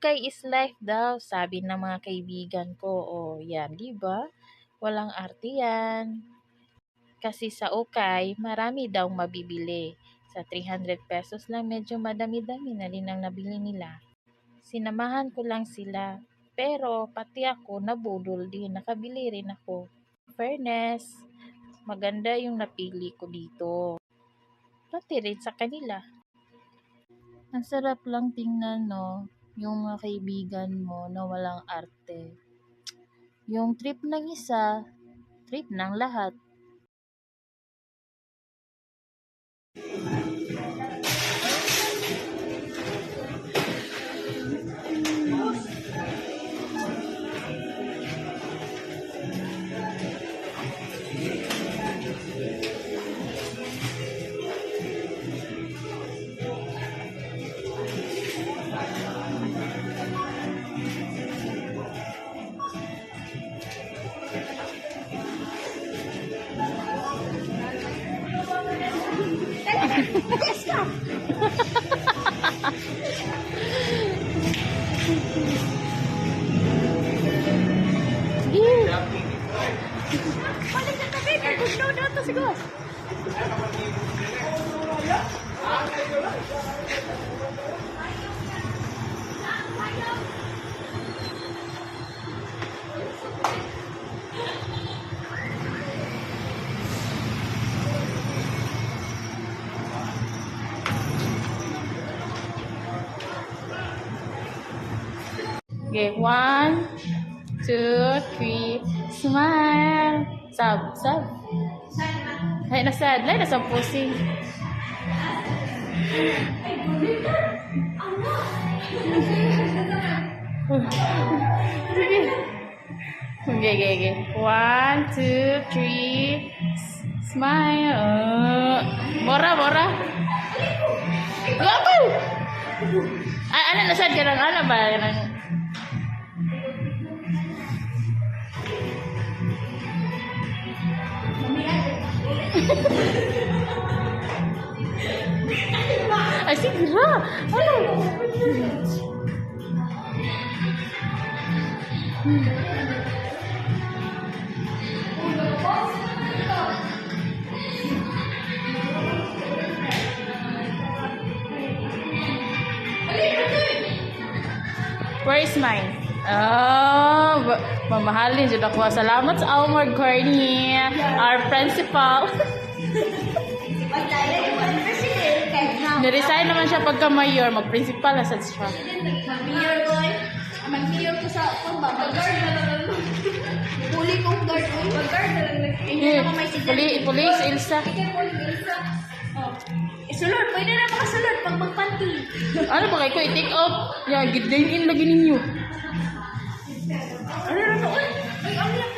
ukay is life daw, sabi ng mga kaibigan ko. O, yan, di ba? Walang arte yan. Kasi sa ukay, marami daw mabibili. Sa 300 pesos lang, medyo madami-dami na rin ang nabili nila. Sinamahan ko lang sila. Pero pati ako nabudol din, nakabili rin ako. Fairness, maganda yung napili ko dito. Pati rin sa kanila. Ang sarap lang tingnan, no? Yung mga kaibigan mo na walang arte. Yung trip ng isa, trip ng lahat. Balik sa tabi, kagugnaw na ito siguro. Okay, 1, 2, 3, smile. Sab. Ay, nasad. Ay, nasa pusing. Sige. Okay. 1, 2, 3, smile. Bora. Apa? Ay, ano nasad ka ng ano ba? Ay, sige na. Ano? Where is mine? Oh, mamahalin jud ako. Salamat sa Omar Corny, our principal. Niresign naman siya pagka-mayor, mag-principal na sa siya. Mag-mayor ko sa mag-guard na lang. Puli kong guard. Mag-guard na lang. Police, Ilsa. Isulod, pwede na makasulod pag magpanty. Ano ba kayo? I-take out. Yeah, gidin in lagi ninyo. Ano na to? Ay, ano lang